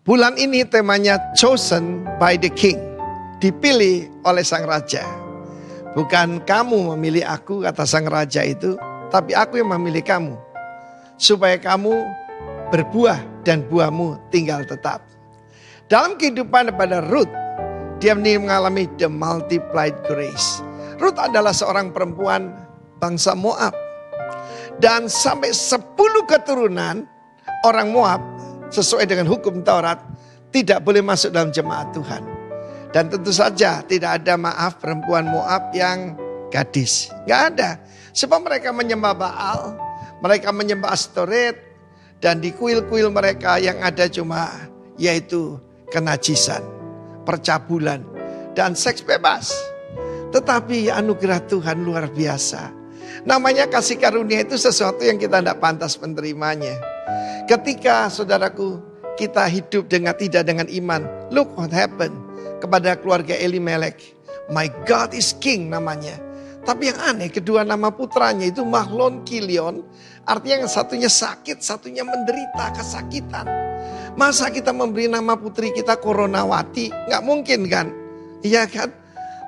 Bulan ini temanya Chosen by the King. Dipilih oleh sang raja. Bukan kamu memilih aku, kata sang raja itu, tapi aku yang memilih kamu. Supaya kamu berbuah dan buahmu tinggal tetap. Dalam kehidupan pada Ruth, dia mengalami the multiplied grace. Ruth adalah seorang perempuan bangsa Moab. Dan sampai 10 keturunan orang Moab sesuai dengan hukum Taurat tidak boleh masuk dalam jemaat Tuhan. Dan tentu saja tidak ada maaf perempuan Moab yang gadis. Gak ada. Sebab mereka menyembah Baal, mereka menyembah Astoret, dan di kuil-kuil mereka yang ada cuma yaitu kenajisan, percabulan, dan seks bebas. Tetapi anugerah Tuhan luar biasa. Namanya kasih karunia itu sesuatu yang kita tidak pantas menerimanya. Ketika saudaraku kita hidup tidak dengan iman, look what happened kepada keluarga Elimelek. My God is King namanya. Tapi yang aneh kedua nama putranya itu Mahlon Kilion. Artinya yang satunya sakit, satunya menderita kesakitan. Masa kita memberi nama putri kita Koronawati? Gak mungkin kan? Iya kan?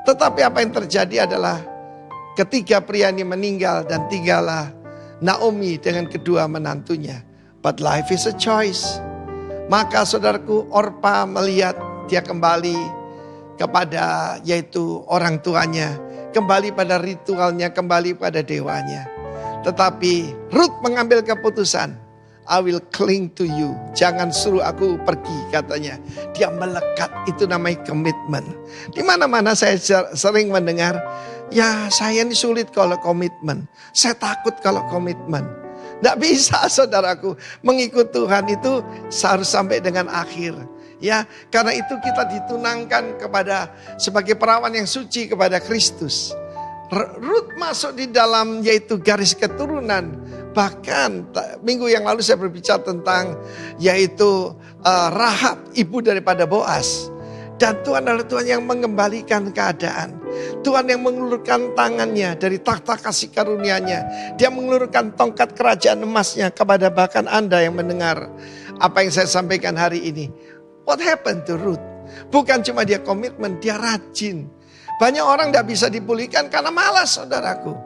Tetapi apa yang terjadi adalah ketiga pria ini meninggal dan tinggallah Naomi dengan kedua menantunya. But life is a choice. Maka saudaraku Orpa melihat dia kembali kepada yaitu orang tuanya. Kembali pada ritualnya, kembali pada dewanya. Tetapi Ruth mengambil keputusan. I will cling to you. Jangan suruh aku pergi katanya. Dia melekat, itu namanya komitmen. Di mana-mana saya sering mendengar, ya saya ini sulit kalau komitmen. Saya takut kalau komitmen. Tidak bisa saudaraku, mengikut Tuhan itu harus sampai dengan akhir. Ya, karena itu kita ditunangkan kepada sebagai perawan yang suci kepada Kristus. Ruth masuk di dalam yaitu garis keturunan. Bahkan minggu yang lalu saya berbicara tentang yaitu Rahab, ibu daripada Boaz. Dan Tuhan adalah Tuhan yang mengembalikan keadaan. Tuhan yang mengulurkan tangannya dari takhta kasih karunia-Nya. Dia mengulurkan tongkat kerajaan emasnya kepada bahkan Anda yang mendengar apa yang saya sampaikan hari ini. What happened to Ruth? Bukan cuma dia komitmen, dia rajin. Banyak orang tidak bisa dipulihkan karena malas saudaraku.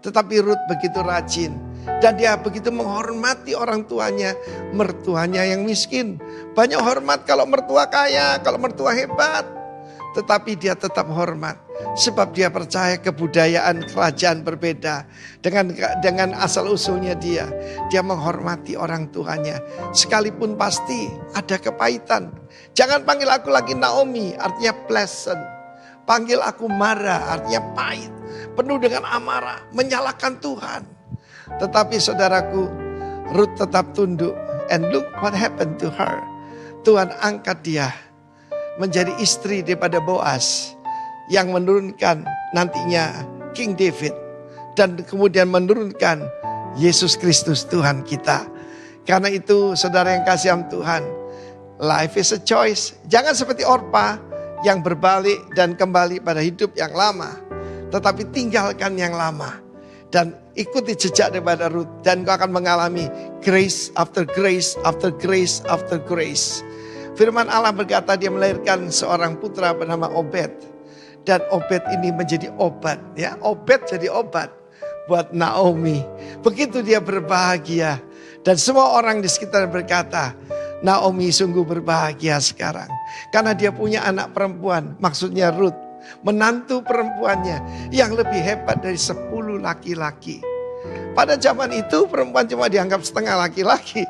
Tetapi Ruth begitu rajin. Dan dia begitu menghormati orang tuanya, mertuanya yang miskin. Banyak hormat kalau mertua kaya, kalau mertua hebat. Tetapi dia tetap hormat. Sebab dia percaya kebudayaan kerajaan berbeda. Dengan asal usulnya dia. Dia menghormati orang tuanya. Sekalipun pasti ada kepahitan. Jangan panggil aku lagi Naomi, artinya pleasant. Panggil aku Mara, artinya pahit. Penuh dengan amarah, menyalahkan Tuhan. Tetapi saudaraku, Ruth tetap tunduk. And look what happened to her. Tuhan angkat dia menjadi istri daripada Boaz yang menurunkan nantinya King David dan kemudian menurunkan Yesus Kristus Tuhan kita. Karena itu saudara yang kasih Tuhan, life is a choice. Jangan seperti Orpa yang berbalik dan kembali pada hidup yang lama, tetapi tinggalkan yang lama dan ikuti jejak daripada Ruth dan kau akan mengalami grace after grace after grace after grace. Firman Allah berkata dia melahirkan seorang putra bernama Obed. Dan Obed ini menjadi obat. Ya, Obed jadi obat buat Naomi. Begitu dia berbahagia. Dan semua orang di sekitar berkata, Naomi sungguh berbahagia sekarang. Karena dia punya anak perempuan, maksudnya Ruth. Menantu perempuannya yang lebih hebat dari 10 laki-laki. Pada zaman itu perempuan cuma dianggap setengah laki-laki.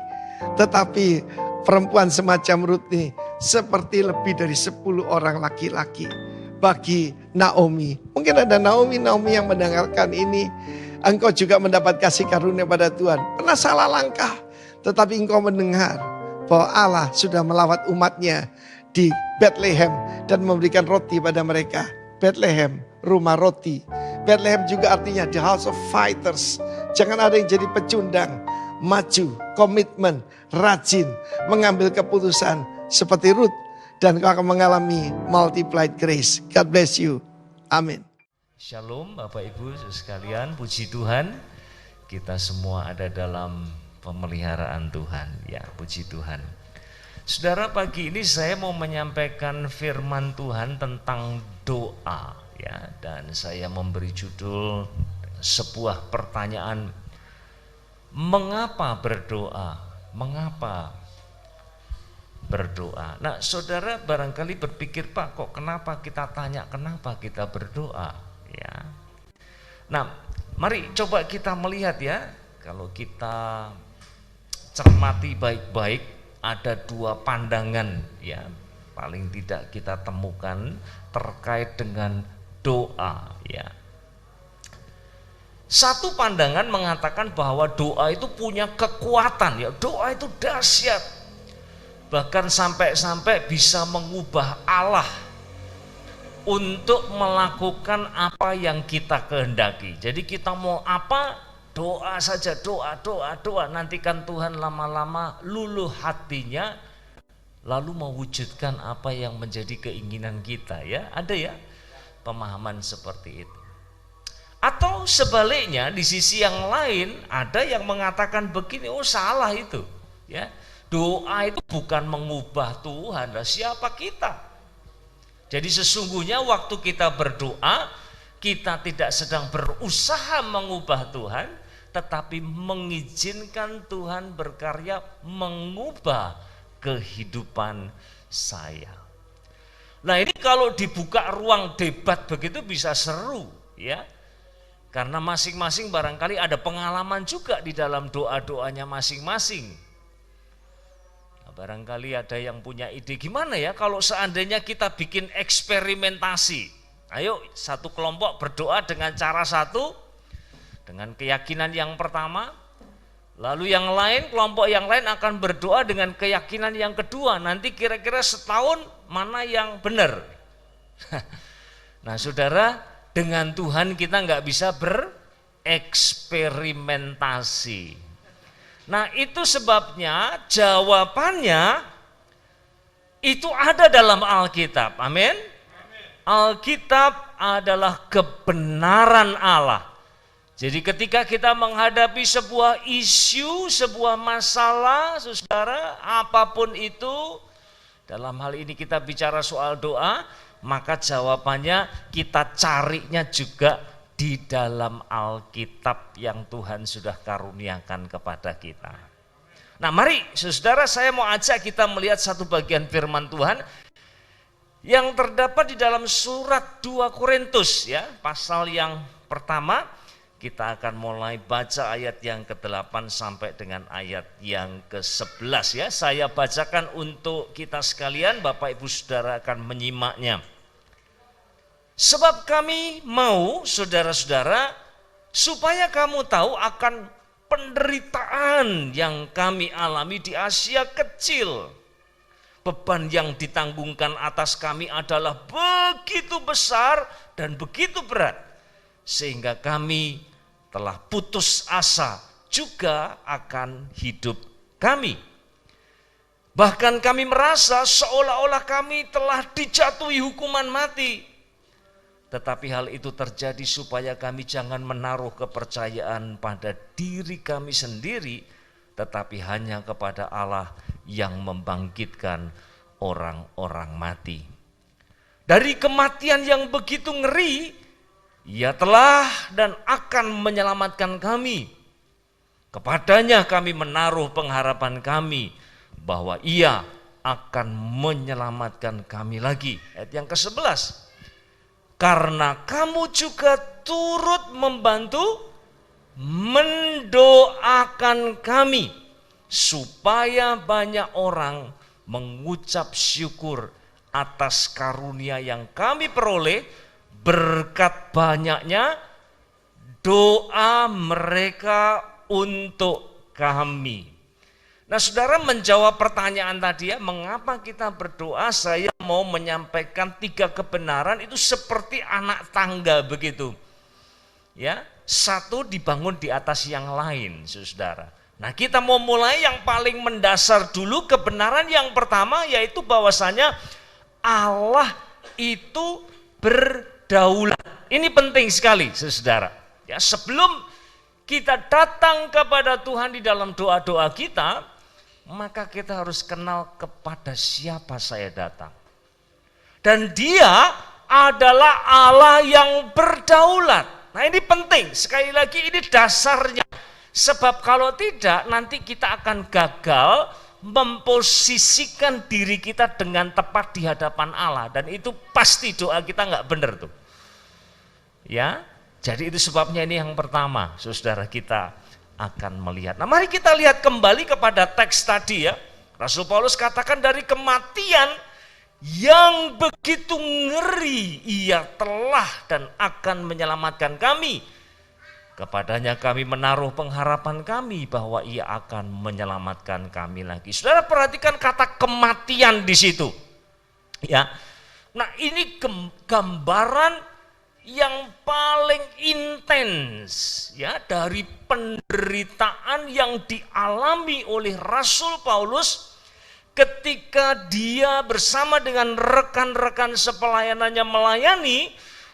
Tetapi perempuan semacam Ruth ini seperti lebih dari 10 orang laki-laki bagi Naomi. Mungkin ada Naomi yang mendengarkan ini. Engkau juga mendapat kasih karunia pada Tuhan. Pernah salah langkah. Tetapi engkau mendengar bahwa Allah sudah melawat umatnya di Bethlehem dan memberikan roti pada mereka. Bethlehem, rumah roti. Bethlehem juga artinya the house of fighters. Jangan ada yang jadi pecundang. Maju, komitmen, rajin, mengambil keputusan seperti Ruth. Dan kau akan mengalami multiplied grace. God bless you. Amin. Shalom Bapak Ibu sekalian, puji Tuhan. Kita semua ada dalam pemeliharaan Tuhan. Ya, puji Tuhan. Saudara, pagi ini saya mau menyampaikan firman Tuhan tentang doa, ya, dan saya memberi judul sebuah pertanyaan, mengapa berdoa? Mengapa berdoa? Nah, saudara barangkali berpikir, Pak, kok kenapa kita tanya kenapa kita berdoa, ya? Nah, mari coba kita melihat, ya, kalau kita cermati baik-baik, ada dua pandangan, ya, paling tidak kita temukan terkait dengan doa, ya. Satu pandangan mengatakan bahwa doa itu punya kekuatan, ya, doa itu dahsyat, bahkan sampai-sampai bisa mengubah Allah untuk melakukan apa yang kita kehendaki. Jadi kita mau apa, doa saja, doa, nantikan Tuhan lama-lama luluh hatinya, lalu mewujudkan apa yang menjadi keinginan kita, ya. Ada, ya, pemahaman seperti itu. Atau sebaliknya, di sisi yang lain ada yang mengatakan begini, oh salah itu, ya. Doa itu bukan mengubah Tuhan, lah siapa kita? Jadi sesungguhnya waktu kita berdoa, kita tidak sedang berusaha mengubah Tuhan, tetapi mengizinkan Tuhan berkarya mengubah kehidupan saya. Nah, ini kalau dibuka ruang debat begitu bisa seru, ya. Karena masing-masing barangkali ada pengalaman juga di dalam doa-doanya masing-masing. Nah, barangkali ada yang punya ide, gimana ya kalau seandainya kita bikin eksperimentasi. Ayo satu kelompok berdoa dengan cara satu, dengan keyakinan yang pertama, lalu yang lain, kelompok yang lain akan berdoa dengan keyakinan yang kedua. Nanti kira-kira setahun mana yang benar. Nah, saudara, dengan Tuhan kita nggak bisa bereksperimentasi. Nah, itu sebabnya jawabannya itu ada dalam Alkitab. Amin. Alkitab adalah kebenaran Allah. Jadi ketika kita menghadapi sebuah isu, sebuah masalah, saudara, apapun itu, dalam hal ini kita bicara soal doa, maka jawabannya kita carinya juga di dalam Alkitab yang Tuhan sudah karuniakan kepada kita. Nah, mari saudara, saya mau ajak kita melihat satu bagian firman Tuhan yang terdapat di dalam surat 2 Korintus, ya, pasal yang pertama. Kita akan mulai baca ayat yang ke-8 sampai dengan ayat yang ke-11, ya. Saya bacakan untuk kita sekalian, Bapak Ibu Saudara akan menyimaknya. Sebab kami mau, saudara-saudara, supaya kamu tahu akan penderitaan yang kami alami di Asia Kecil. Beban yang ditanggungkan atas kami adalah begitu besar dan begitu berat, sehingga kami telah putus asa juga akan hidup kami. Bahkan kami merasa seolah-olah kami telah dijatuhi hukuman mati. Tetapi hal itu terjadi supaya kami jangan menaruh kepercayaan pada diri kami sendiri, tetapi hanya kepada Allah yang membangkitkan orang-orang mati. Dari kematian yang begitu ngeri, Ia telah dan akan menyelamatkan kami. Kepadanya kami menaruh pengharapan kami bahwa Ia akan menyelamatkan kami lagi. Ayat yang ke-11. Karena kamu juga turut membantu mendoakan kami supaya banyak orang mengucap syukur atas karunia yang kami peroleh berkat banyaknya doa mereka untuk kami. Nah, saudara menjawab pertanyaan tadi, ya, mengapa kita berdoa? Saya mau menyampaikan 3 kebenaran itu seperti anak tangga begitu. Ya, satu dibangun di atas yang lain, saudara. Nah, kita mau mulai yang paling mendasar dulu. Kebenaran yang pertama yaitu bahwasanya Allah itu berdaulat. Ini penting sekali, saudara. Ya, sebelum kita datang kepada Tuhan di dalam doa-doa kita, maka kita harus kenal kepada siapa saya datang. Dan dia adalah Allah yang berdaulat. Nah ini penting, sekali lagi ini dasarnya. Sebab kalau tidak nanti kita akan gagal memposisikan diri kita dengan tepat di hadapan Allah. Dan itu pasti doa kita nggak benar tuh. Ya, jadi itu sebabnya ini yang pertama, saudara, kita akan melihat. Nah mari kita lihat kembali kepada teks tadi ya. Rasul Paulus katakan dari kematian yang begitu ngeri ia telah dan akan menyelamatkan kami. Kepadanya kami menaruh pengharapan kami bahwa ia akan menyelamatkan kami lagi. Saudara perhatikan kata kematian di situ. Ya. Nah, ini gambaran yang paling intens ya dari penderitaan yang dialami oleh Rasul Paulus ketika dia bersama dengan rekan-rekan sepelayanannya melayani.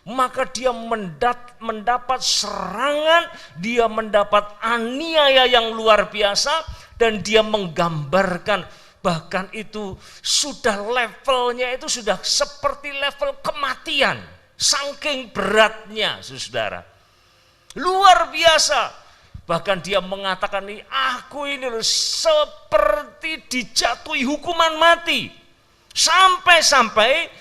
Maka dia mendapat serangan, dia mendapat aniaya yang luar biasa, dan dia menggambarkan bahkan itu sudah levelnya itu sudah seperti level kematian, saking beratnya saudara. Luar biasa, bahkan dia mengatakan ini aku ini seperti dijatuhi hukuman mati, sampai-sampai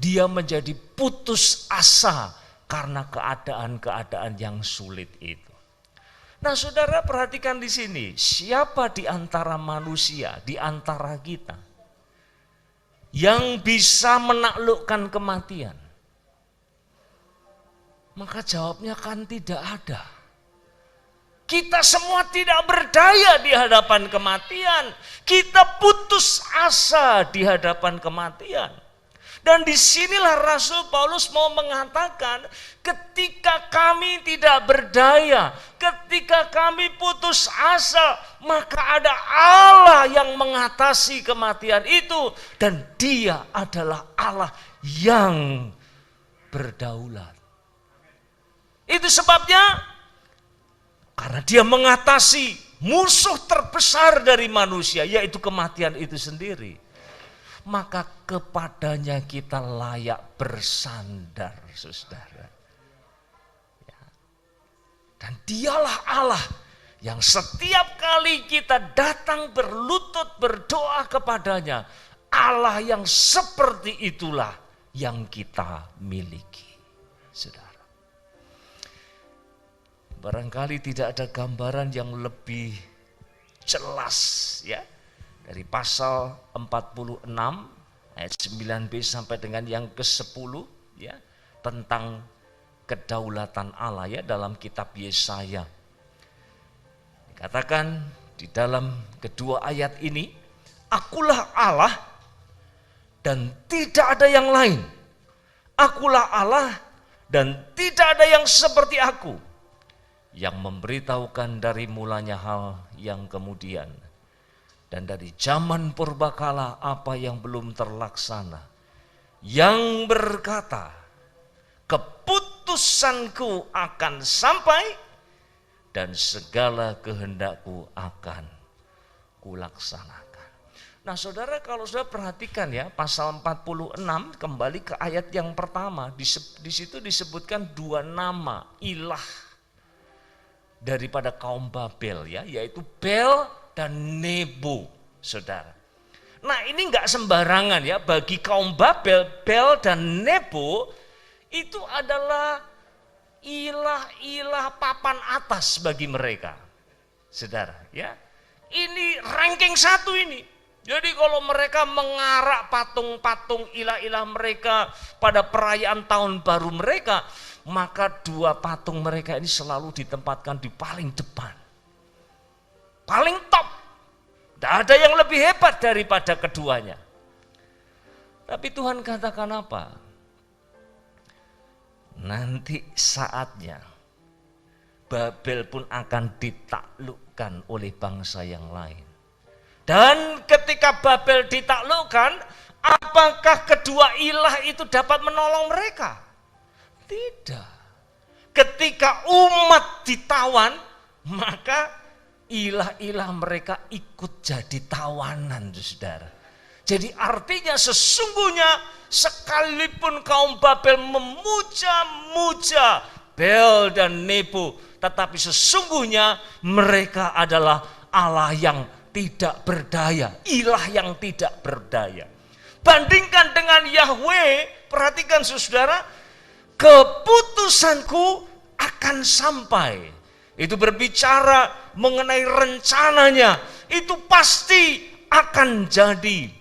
dia menjadi putus asa karena keadaan-keadaan yang sulit itu. Nah, saudara perhatikan di sini, siapa di antara manusia, di antara kita yang bisa menaklukkan kematian? Maka jawabnya kan tidak ada. Kita semua tidak berdaya di hadapan kematian. Kita putus asa di hadapan kematian. Dan disinilah Rasul Paulus mau mengatakan ketika kami tidak berdaya, ketika kami putus asa, maka ada Allah yang mengatasi kematian itu. Dan dia adalah Allah yang berdaulat. Itu sebabnya karena dia mengatasi musuh terbesar dari manusia, yaitu kematian itu sendiri. Maka kepadanya kita layak bersandar, saudara. Ya. Dan dialah Allah yang setiap kali kita datang berlutut berdoa kepadanya, Allah yang seperti itulah yang kita miliki, saudara. Barangkali tidak ada gambaran yang lebih jelas ya. Dari pasal 46 ayat 9b sampai dengan yang ke-10 ya, tentang kedaulatan Allah ya dalam kitab Yesaya. Dikatakan di dalam kedua ayat ini, akulah Allah dan tidak ada yang lain. Akulah Allah dan tidak ada yang seperti aku, yang memberitahukan dari mulanya hal yang kemudian. Dan dari zaman purbakala apa yang belum terlaksana, yang berkata, keputusanku akan sampai dan segala kehendakku akan kulaksanakan. Nah saudara, kalau saudara perhatikan ya, pasal 46 kembali ke ayat yang pertama, di situ disebutkan dua nama ilah daripada kaum Babel ya, yaitu Bel dan Nebo, saudara. Nah ini enggak sembarangan ya, bagi kaum Babel, Bel dan Nebo itu adalah ilah-ilah papan atas bagi mereka, saudara. Ya, ini ranking 1 ini. Jadi kalau mereka mengarak patung-patung ilah-ilah mereka pada perayaan tahun baru mereka, maka dua patung mereka ini selalu ditempatkan di paling depan. Paling top. Tidak ada yang lebih hebat daripada keduanya. Tapi Tuhan katakan apa? Nanti saatnya Babel pun akan ditaklukkan oleh bangsa yang lain. Dan ketika Babel ditaklukkan, apakah kedua ilah itu dapat menolong mereka? Tidak. Ketika umat ditawan, maka ilah-ilah mereka ikut jadi tawanan, saudara. Jadi artinya sesungguhnya sekalipun kaum Babel memuja-muja Bel dan Nebo, tetapi sesungguhnya mereka adalah Allah yang tidak berdaya, ilah yang tidak berdaya. Bandingkan dengan Yahweh, perhatikan saudara, keputusanku akan sampai. Itu berbicara mengenai rencananya, itu pasti akan jadi.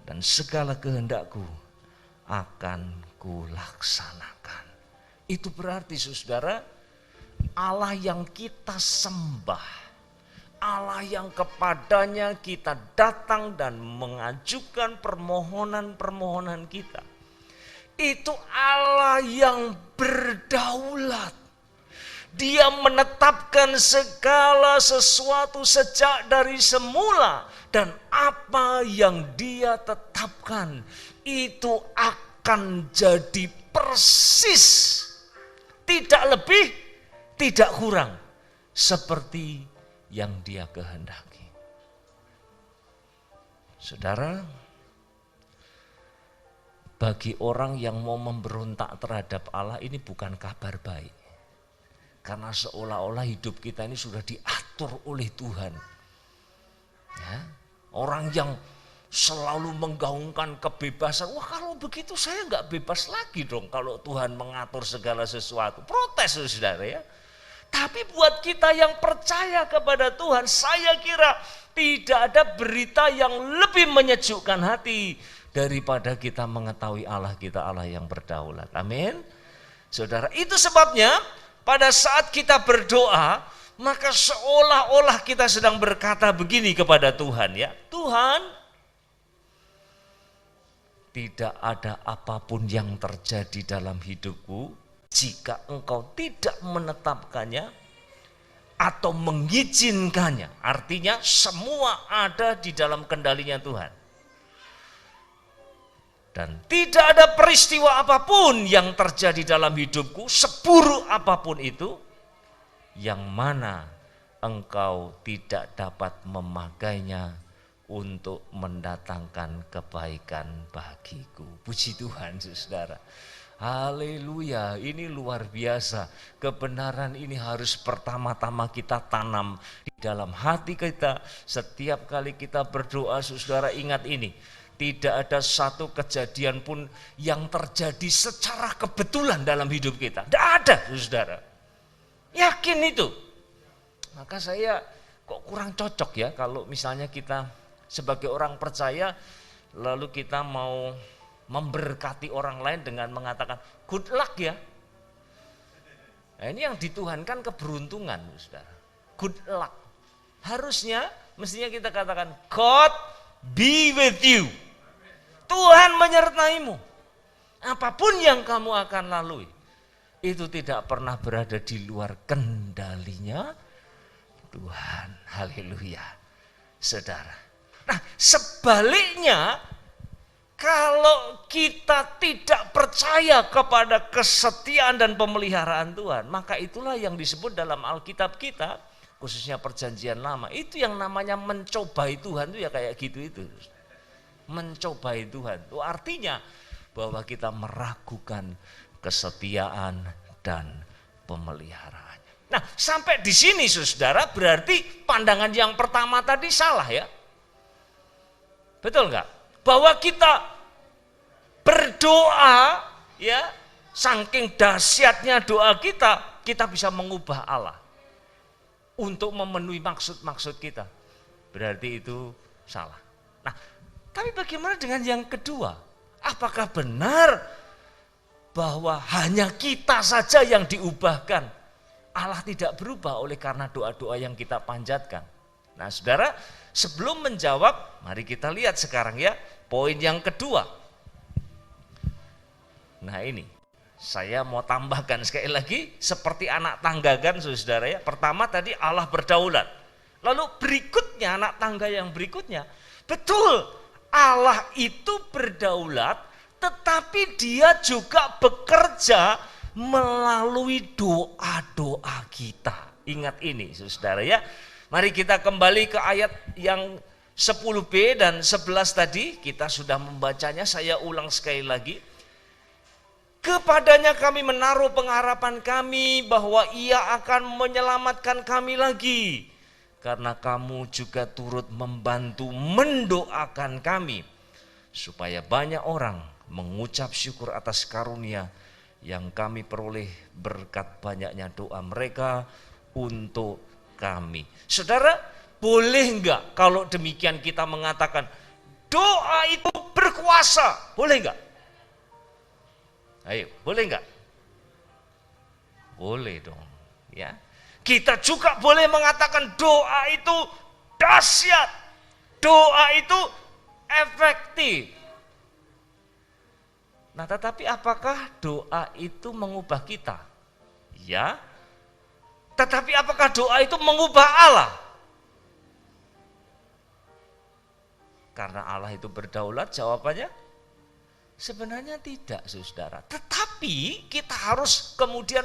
Dan segala kehendakku akan kulaksanakan. Itu berarti saudara, Allah yang kita sembah, Allah yang kepadanya kita datang dan mengajukan permohonan-permohonan kita, itu Allah yang berdaulat. Dia menetapkan segala sesuatu sejak dari semula. Dan apa yang dia tetapkan itu akan jadi persis, tidak lebih, tidak kurang, seperti yang dia kehendaki. Saudara, bagi orang yang mau memberontak terhadap Allah, ini bukan kabar baik. Karena seolah-olah hidup kita ini sudah diatur oleh Tuhan. Ya, orang yang selalu menggaungkan kebebasan, wah kalau begitu saya nggak bebas lagi dong kalau Tuhan mengatur segala sesuatu. Protes saudara ya. Tapi buat kita yang percaya kepada Tuhan, saya kira tidak ada berita yang lebih menyejukkan hati daripada kita mengetahui Allah kita, Allah yang berdaulat. Amin. Saudara, itu sebabnya pada saat kita berdoa, maka seolah-olah kita sedang berkata begini kepada Tuhan, ya Tuhan, tidak ada apapun yang terjadi dalam hidupku jika Engkau tidak menetapkannya atau mengizinkannya. Artinya semua ada di dalam kendalinya Tuhan. Dan tidak ada peristiwa apapun yang terjadi dalam hidupku, seburuk apapun itu, yang mana Engkau tidak dapat memakainya untuk mendatangkan kebaikan bagiku. Puji Tuhan saudara. Haleluya, ini luar biasa. Kebenaran ini harus pertama-tama kita tanam di dalam hati kita. Setiap kali kita berdoa, saudara ingat ini. Tidak ada satu kejadian pun yang terjadi secara kebetulan dalam hidup kita. Tidak ada saudara. Yakin itu. Maka saya kok kurang cocok ya kalau misalnya kita sebagai orang percaya lalu kita mau memberkati orang lain dengan mengatakan good luck ya. Nah, ini yang dituhankan keberuntungan, saudara. Good luck. Harusnya mestinya kita katakan God be with you. Tuhan menyertaimu. Apapun yang kamu akan lalui, itu tidak pernah berada di luar kendalinya Tuhan. Haleluya. Saudara. Nah, sebaliknya kalau kita tidak percaya kepada kesetiaan dan pemeliharaan Tuhan, maka itulah yang disebut dalam Alkitab kita, khususnya Perjanjian Lama, itu yang namanya mencobai Tuhan itu ya kayak gitu itu. Mencobai Tuhan. Itu artinya bahwa kita meragukan kesetiaan dan pemeliharaannya. Nah, sampai di sini saudara, berarti pandangan yang pertama tadi salah ya. Betul enggak? Bahwa kita berdoa ya, saking dahsyatnya doa kita, kita bisa mengubah Allah untuk memenuhi maksud-maksud kita. Berarti itu salah. Nah, tapi bagaimana dengan yang kedua? Apakah benar bahwa hanya kita saja yang diubahkan? Allah tidak berubah oleh karena doa-doa yang kita panjatkan. Nah saudara, sebelum menjawab, mari kita lihat sekarang ya, poin yang kedua. Nah ini, saya mau tambahkan sekali lagi, seperti anak tangga kan saudara ya. Pertama tadi Allah berdaulat. Lalu berikutnya, anak tangga yang berikutnya, betul Allah itu berdaulat, tetapi dia juga bekerja melalui doa-doa kita. Ingat ini saudara ya. Mari kita kembali ke ayat yang 10b dan 11 tadi. Kita sudah membacanya, saya ulang sekali lagi. Kepadanya kami menaruh pengharapan kami bahwa ia akan menyelamatkan kami lagi. Karena kamu juga turut membantu mendoakan kami. Supaya banyak orang mengucap syukur atas karunia yang kami peroleh berkat banyaknya doa mereka untuk kami. Saudara, boleh enggak kalau demikian kita mengatakan doa itu berkuasa? Boleh enggak? Ayo, boleh enggak? Boleh dong, ya. Kita juga boleh mengatakan doa itu dahsyat. Doa itu efektif. Nah, tetapi apakah doa itu mengubah kita? Ya. Tetapi apakah doa itu mengubah Allah? Karena Allah itu berdaulat, jawabannya sebenarnya tidak, saudara. Tetapi kita harus kemudian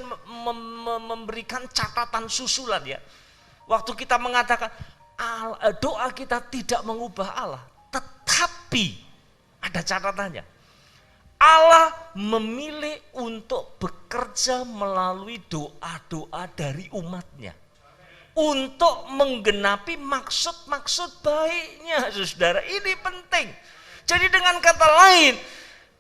memberikan catatan susulan ya. Waktu kita mengatakan doa kita tidak mengubah Allah, tetapi ada catatannya. Allah memilih untuk bekerja melalui doa-doa dari umatnya. Untuk menggenapi maksud-maksud baiknya, saudara. Ini penting. Jadi dengan kata lain,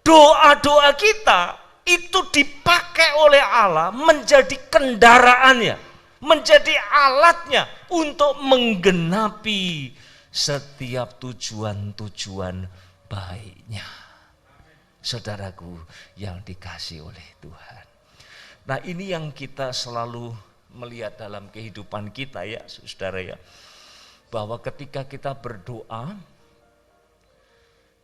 doa-doa kita itu dipakai oleh Allah menjadi kendaraannya, menjadi alatnya untuk menggenapi setiap tujuan-tujuan baiknya. Saudaraku yang dikasihi oleh Tuhan. Nah, ini yang kita selalu melihat dalam kehidupan kita ya, saudara ya. Bahwa ketika kita berdoa,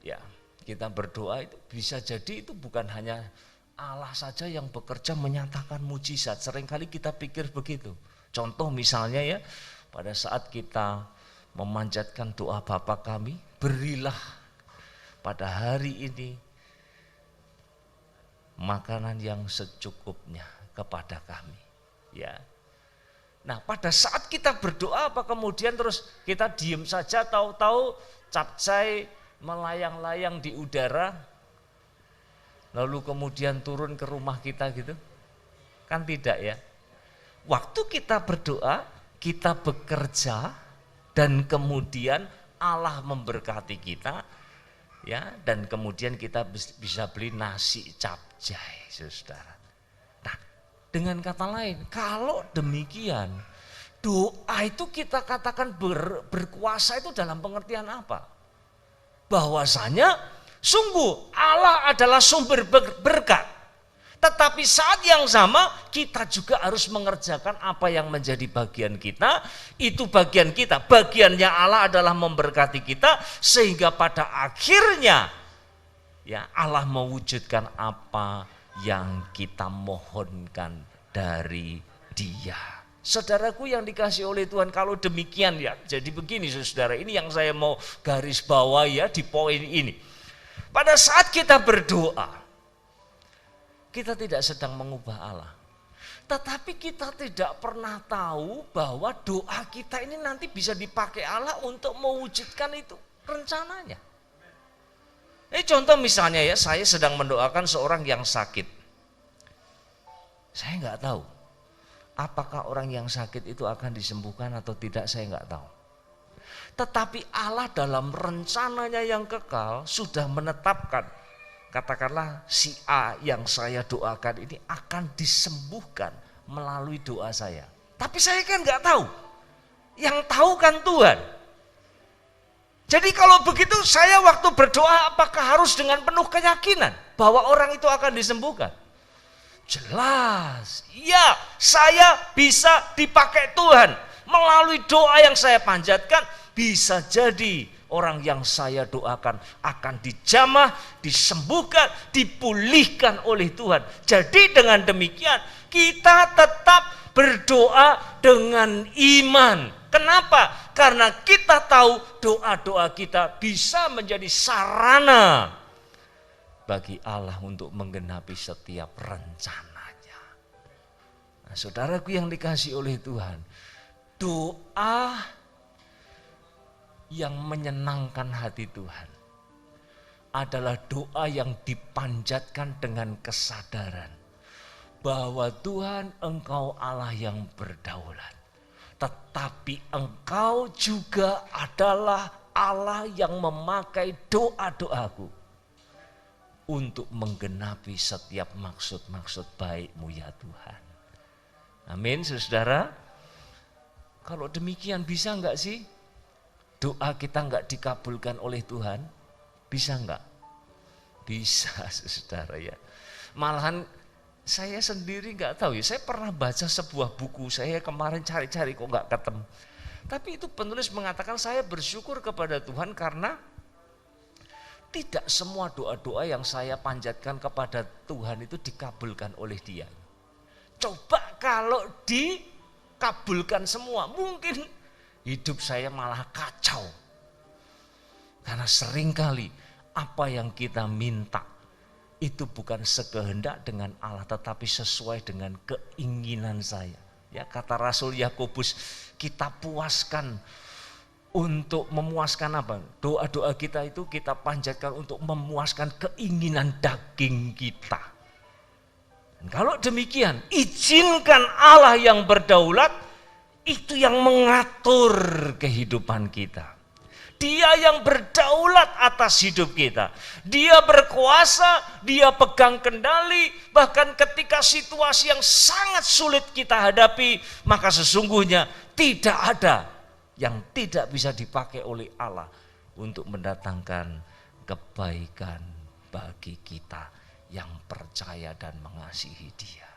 ya, kita berdoa itu bisa jadi itu bukan hanya Allah saja yang bekerja menyatakan mujizat. Seringkali kita pikir begitu. Contoh misalnya ya, pada saat kita memanjatkan doa Bapa kami, berilah pada hari ini makanan yang secukupnya kepada kami. Ya. Nah, pada saat kita berdoa apa kemudian terus kita diem saja, tahu-tahu capcay melayang-layang di udara, lalu kemudian turun ke rumah kita gitu? Kan tidak ya. Waktu kita berdoa, kita bekerja dan kemudian Allah memberkati kita, ya, dan kemudian kita bisa beli nasi capcay, saudara. Nah, dengan kata lain, kalau demikian, doa itu kita katakan berkuasa itu dalam pengertian apa? Bahwasanya sungguh Allah adalah sumber berkat. Tetapi saat yang sama kita juga harus mengerjakan apa yang menjadi bagian kita. Itu bagian kita. Bagiannya Allah adalah memberkati kita sehingga pada akhirnya ya Allah mewujudkan apa yang kita mohonkan dari Dia. Saudaraku yang dikasih oleh Tuhan, kalau demikian ya, jadi begini saudara, ini yang saya mau garis bawahi ya di poin ini. Pada saat kita berdoa, kita tidak sedang mengubah Allah. Tetapi kita tidak pernah tahu bahwa doa kita ini nanti bisa dipakai Allah untuk mewujudkan itu rencananya. Ini contoh misalnya ya, saya sedang mendoakan seorang yang sakit. Saya nggak tahu apakah orang yang sakit itu akan disembuhkan atau tidak, saya nggak tahu. Tetapi Allah dalam rencananya yang kekal sudah menetapkan, katakanlah si A yang saya doakan ini akan disembuhkan melalui doa saya. Tapi saya kan nggak tahu. Yang tahu kan Tuhan. Jadi kalau begitu saya waktu berdoa apakah harus dengan penuh keyakinan bahwa orang itu akan disembuhkan? Jelas, ya, saya bisa dipakai Tuhan melalui doa yang saya panjatkan. Bisa jadi orang yang saya doakan akan dijamah, disembuhkan, dipulihkan oleh Tuhan. Jadi dengan demikian kita tetap berdoa dengan iman. Kenapa? Karena kita tahu doa-doa kita bisa menjadi sarana bagi Allah untuk menggenapi setiap rencananya. Nah, saudaraku yang dikasihi oleh Tuhan, doa yang menyenangkan hati Tuhan adalah doa yang dipanjatkan dengan kesadaran bahwa Tuhan, Engkau Allah yang berdaulat. Tetapi Engkau juga adalah Allah yang memakai doa-doaku untuk menggenapi setiap maksud-maksud baik-Mu ya Tuhan. Amin, saudara. Kalau demikian bisa enggak sih doa kita enggak dikabulkan oleh Tuhan? Bisa enggak? Bisa, saudara ya. Malahan saya sendiri nggak tahu ya, saya pernah baca sebuah buku, saya kemarin cari-cari kok nggak ketemu. Tapi itu penulis mengatakan saya bersyukur kepada Tuhan karena tidak semua doa-doa yang saya panjatkan kepada Tuhan itu dikabulkan oleh Dia. Coba kalau dikabulkan semua, mungkin hidup saya malah kacau. Karena seringkali apa yang kita minta itu bukan sekehendak dengan Allah, tetapi sesuai dengan keinginan saya. Ya, kata Rasul Yakobus, kita puaskan untuk memuaskan apa? Doa-doa kita itu kita panjatkan untuk memuaskan keinginan daging kita. Dan kalau demikian, izinkan Allah yang berdaulat itu yang mengatur kehidupan kita. Dia yang berdaulat atas hidup kita. Dia berkuasa, dia pegang kendali. Bahkan ketika situasi yang sangat sulit kita hadapi, maka sesungguhnya tidak ada yang tidak bisa dipakai oleh Allah untuk mendatangkan kebaikan bagi kita yang percaya dan mengasihi Dia.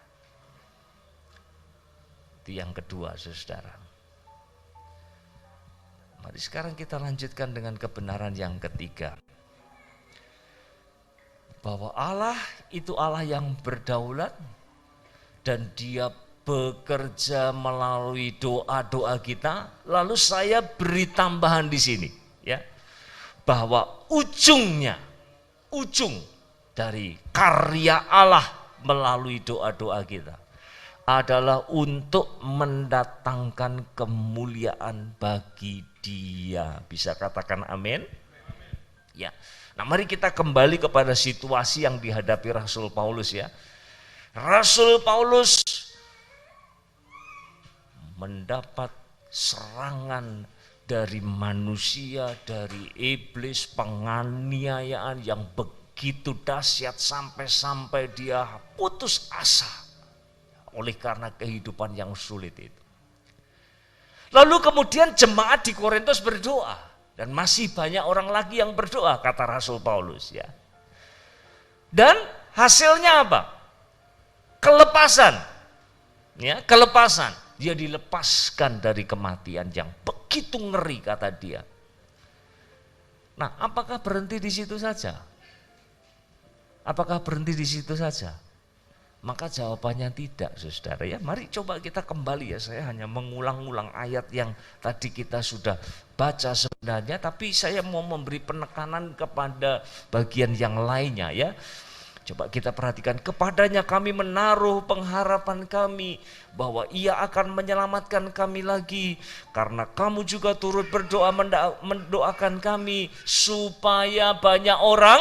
Itu yang kedua, saudara. Mari sekarang kita lanjutkan dengan kebenaran yang ketiga. Bahwa Allah itu Allah yang berdaulat dan Dia bekerja melalui doa-doa kita. Lalu saya beri tambahan di sini, ya. Bahwa ujung dari karya Allah melalui doa-doa kita adalah untuk mendatangkan kemuliaan bagi Dia. Bisa katakan amin? Ya. Nah, mari kita kembali kepada situasi yang dihadapi Rasul Paulus ya. Rasul Paulus mendapat serangan dari manusia, dari iblis, penganiayaan yang begitu dahsyat sampai dia putus asa oleh karena kehidupan yang sulit itu. Lalu kemudian jemaat di Korintus berdoa dan masih banyak orang lagi yang berdoa, kata Rasul Paulus ya. Dan hasilnya apa? Kelepasan. Ya, kelepasan. Dia dilepaskan dari kematian yang begitu ngeri, kata dia. Nah, apakah berhenti di situ saja? Apakah berhenti di situ saja? Maka jawabannya tidak, saudara ya. Mari coba kita kembali ya. Saya hanya mengulang-ulang ayat yang tadi kita sudah baca sebenarnya, tapi saya mau memberi penekanan kepada bagian yang lainnya ya. Coba kita perhatikan, kepadanya kami menaruh pengharapan kami bahwa Ia akan menyelamatkan kami lagi, karena kamu juga turut berdoa mendoakan kami supaya banyak orang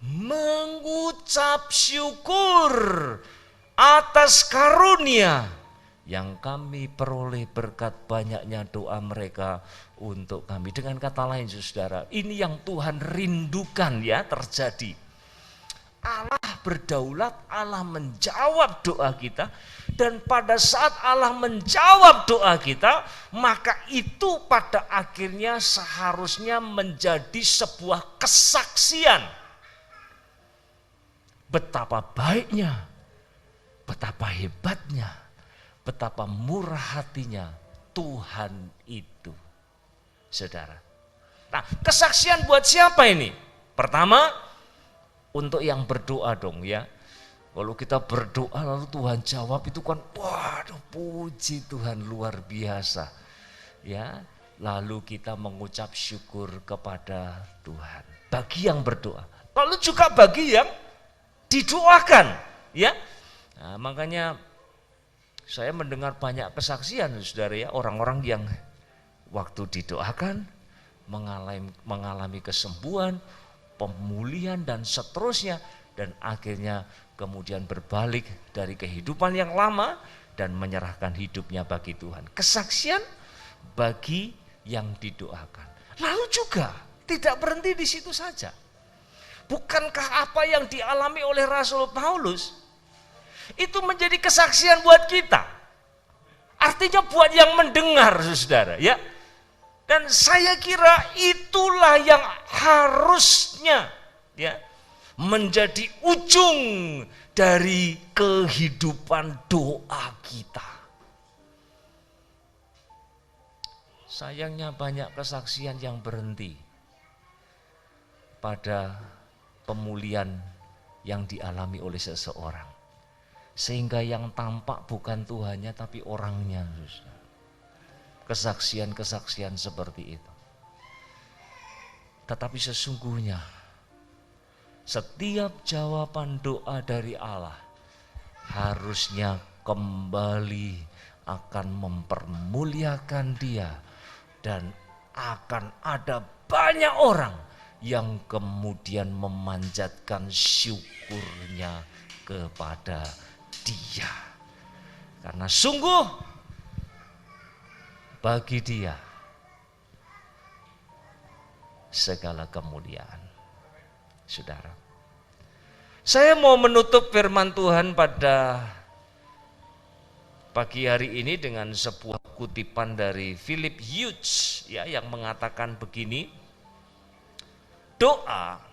mengucap syukur atas karunia yang kami peroleh berkat banyaknya doa mereka untuk kami. Dengan kata lain, saudara, ini yang Tuhan rindukan ya terjadi. Allah berdaulat, Allah menjawab doa kita, dan pada saat Allah menjawab doa kita, maka itu pada akhirnya seharusnya menjadi sebuah kesaksian betapa baiknya, betapa hebatnya, betapa murah hatinya Tuhan itu, saudara. Nah, kesaksian buat siapa ini? Pertama, untuk yang berdoa dong ya. Kalau kita berdoa lalu Tuhan jawab, itu kan waduh, puji Tuhan luar biasa. Ya, lalu kita mengucap syukur kepada Tuhan bagi yang berdoa. Lalu juga bagi yang didoakan, ya. Nah, makanya saya mendengar banyak kesaksian, saudara ya, orang-orang yang waktu didoakan mengalami kesembuhan, pemulihan dan seterusnya, dan akhirnya kemudian berbalik dari kehidupan yang lama dan menyerahkan hidupnya bagi Tuhan. Kesaksian bagi yang didoakan. Lalu juga tidak berhenti di situ saja. Bukankah apa yang dialami oleh Rasul Paulus itu menjadi kesaksian buat kita? Artinya buat yang mendengar, saudara ya. Dan saya kira itulah yang harusnya ya menjadi ujung dari kehidupan doa kita. Sayangnya banyak kesaksian yang berhenti pada pemulihan yang dialami oleh seseorang. Sehingga yang tampak bukan Tuhannya tapi orangnya. Kesaksian-kesaksian seperti itu. Tetapi sesungguhnya setiap jawaban doa dari Allah harusnya kembali akan mempermuliakan Dia, dan akan ada banyak orang yang kemudian memanjatkan syukurnya kepada Dia. Karena sungguh bagi Dia segala kemuliaan. Saudara, saya mau menutup firman Tuhan pada pagi hari ini dengan sebuah kutipan dari Philip Hughes ya, yang mengatakan begini, doa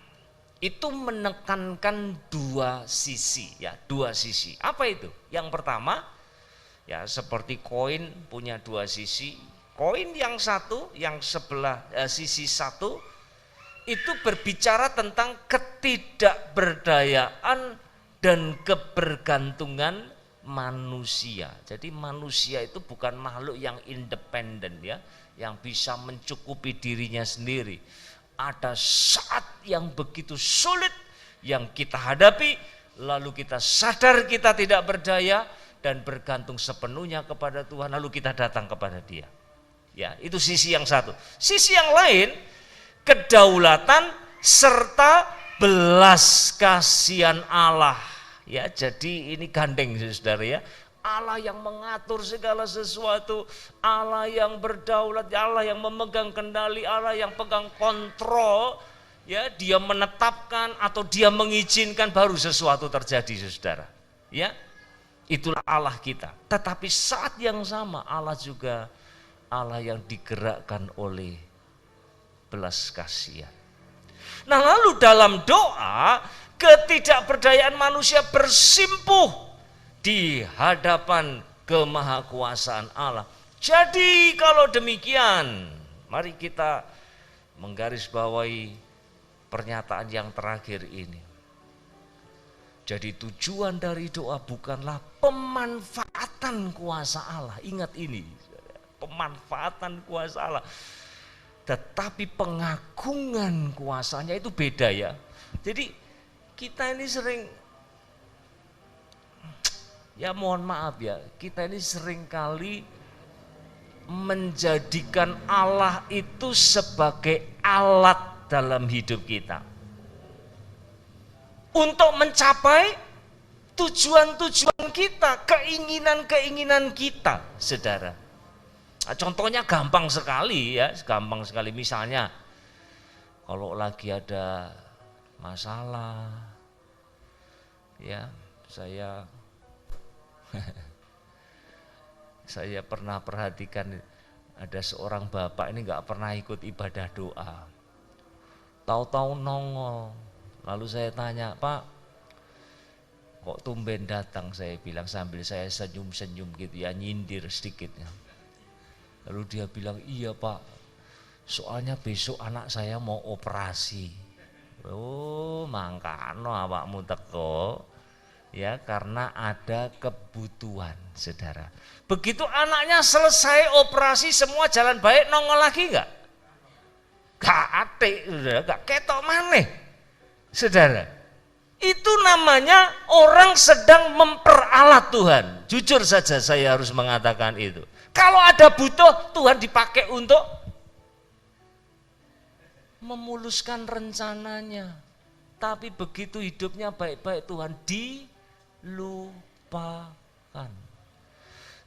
itu menekankan dua sisi ya, dua sisi. Apa itu? Yang pertama ya, seperti koin punya dua sisi. Koin yang satu, yang sebelah sisi satu itu berbicara tentang ketidakberdayaan dan kebergantungan manusia. Jadi manusia itu bukan makhluk yang independen ya, yang bisa mencukupi dirinya sendiri. Ada saat yang begitu sulit yang kita hadapi, lalu kita sadar kita tidak berdaya dan bergantung sepenuhnya kepada Tuhan, lalu kita datang kepada Dia. Ya, itu sisi yang satu. Sisi yang lain, kedaulatan serta belas kasihan Allah. Ya, jadi ini gandeng saudara ya. Allah yang mengatur segala sesuatu, Allah yang berdaulat, Allah yang memegang kendali, Allah yang pegang kontrol. Ya, Dia menetapkan atau Dia mengizinkan baru sesuatu terjadi saudara. Ya. Itulah Allah kita. Tetapi saat yang sama Allah juga Allah yang digerakkan oleh belas kasihan. Nah, lalu dalam doa, ketidakberdayaan manusia bersimpuh di hadapan kemahakuasaan Allah. Jadi kalau demikian, mari kita menggarisbawahi pernyataan yang terakhir ini. Jadi tujuan dari doa bukanlah pemanfaatan kuasa Allah. Ingat ini, pemanfaatan kuasa Allah. Tetapi pengagungan kuasanya itu beda ya. Jadi kita ini sering, ya mohon maaf ya, kita ini sering kali menjadikan Allah itu sebagai alat dalam hidup kita. Untuk mencapai tujuan-tujuan kita, keinginan-keinginan kita, saudara. Nah, contohnya gampang sekali ya, gampang sekali. Misalnya, kalau lagi ada masalah, ya saya pernah perhatikan ada seorang bapak ini nggak pernah ikut ibadah doa, tahu-tahu nongol. Lalu saya tanya, Pak, kok tumben datang? Saya bilang sambil saya senyum-senyum gitu ya, nyindir sedikit ya. Lalu dia bilang, iya Pak, soalnya besok anak saya mau operasi. Oh, mangkano awakmu teko ya, karena ada kebutuhan, saudara. Begitu anaknya selesai operasi semua jalan baik, nongol lagi enggak? Gak atik, gak ketok maneh. Saudara, Itu namanya orang sedang memperalat Tuhan. Jujur saja saya harus mengatakan itu. Kalau ada butuh, Tuhan dipakai untuk memuluskan rencananya. Tapi begitu hidupnya baik-baik, Tuhan dilupakan.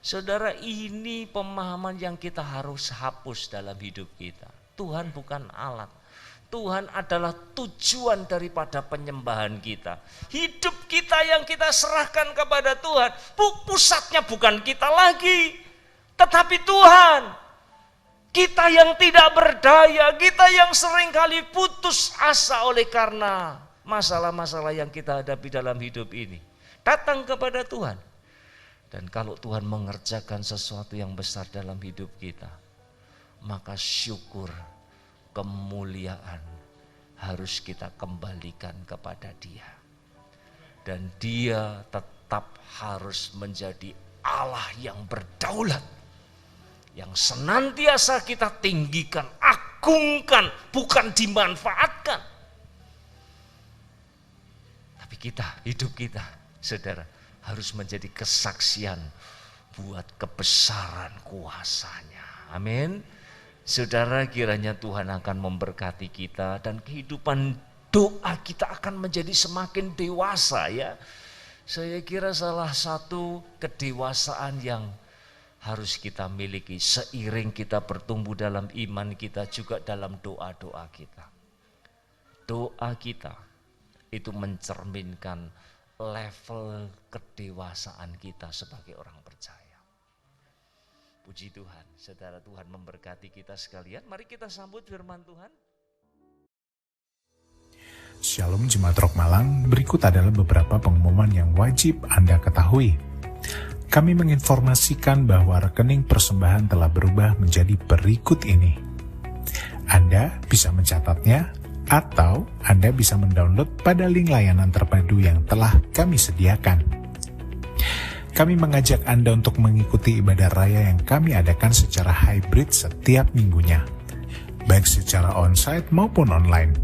Saudara, ini pemahaman yang kita harus hapus dalam hidup kita. Tuhan bukan alat. Tuhan adalah tujuan daripada penyembahan kita. Hidup kita yang kita serahkan kepada Tuhan, pusatnya bukan kita lagi, tetapi Tuhan. Kita yang tidak berdaya, kita yang seringkali putus asa oleh karena masalah-masalah yang kita hadapi dalam hidup ini. Datang kepada Tuhan. Dan kalau Tuhan mengerjakan sesuatu yang besar dalam hidup kita, maka syukur, kemuliaan harus kita kembalikan kepada Dia. Dan Dia tetap harus menjadi Allah yang berdaulat, yang senantiasa kita tinggikan, agungkan, bukan dimanfaatkan. Tapi kita, hidup kita, saudara, harus menjadi kesaksian buat kebesaran kuasa-Nya. Amin. Saudara, kiranya Tuhan akan memberkati kita dan kehidupan doa kita akan menjadi semakin dewasa ya. Saya kira salah satu kedewasaan yang harus kita miliki seiring kita bertumbuh dalam iman kita, juga dalam doa-doa kita. Doa kita itu mencerminkan level kedewasaan kita sebagai orang percaya. Puji Tuhan, saudara, Tuhan memberkati kita sekalian. Mari kita sambut firman Tuhan. Shalom Jemaat Rock Malang, berikut adalah beberapa pengumuman yang wajib Anda ketahui. Kami menginformasikan bahwa rekening persembahan telah berubah menjadi berikut ini. Anda bisa mencatatnya atau Anda bisa mendownload pada link layanan terpadu yang telah kami sediakan. Kami mengajak Anda untuk mengikuti ibadah raya yang kami adakan secara hybrid setiap minggunya, baik secara onsite maupun online.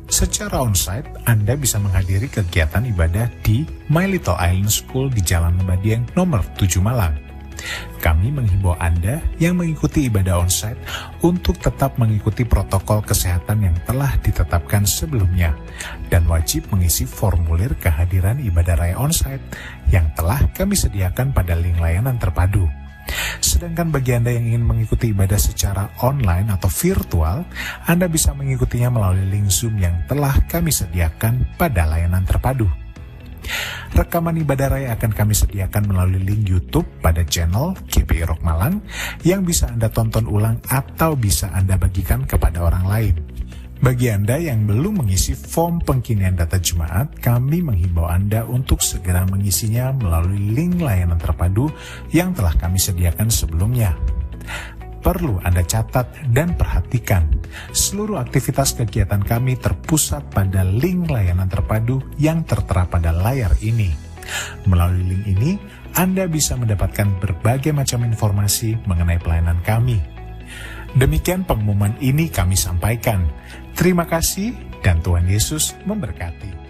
Secara onsite, Anda bisa menghadiri kegiatan ibadah di My Little Island School di Jalan Lembadieng nomor 7 Malang. Kami menghimbau Anda yang mengikuti ibadah onsite untuk tetap mengikuti protokol kesehatan yang telah ditetapkan sebelumnya dan wajib mengisi formulir kehadiran ibadah raya onsite yang telah kami sediakan pada link layanan terpadu. Sedangkan bagi Anda yang ingin mengikuti ibadah secara online atau virtual, Anda bisa mengikutinya melalui link Zoom yang telah kami sediakan pada layanan terpadu. Rekaman ibadah raya akan kami sediakan melalui link YouTube pada channel GPI Rock Malang yang bisa Anda tonton ulang atau bisa Anda bagikan kepada orang lain. Bagi Anda yang belum mengisi form pengkinian data jemaat, kami menghimbau Anda untuk segera mengisinya melalui link layanan terpadu yang telah kami sediakan sebelumnya. Perlu Anda catat dan perhatikan, seluruh aktivitas kegiatan kami terpusat pada link layanan terpadu yang tertera pada layar ini. Melalui link ini, Anda bisa mendapatkan berbagai macam informasi mengenai pelayanan kami. Demikian pengumuman ini kami sampaikan. Terima kasih dan Tuhan Yesus memberkati.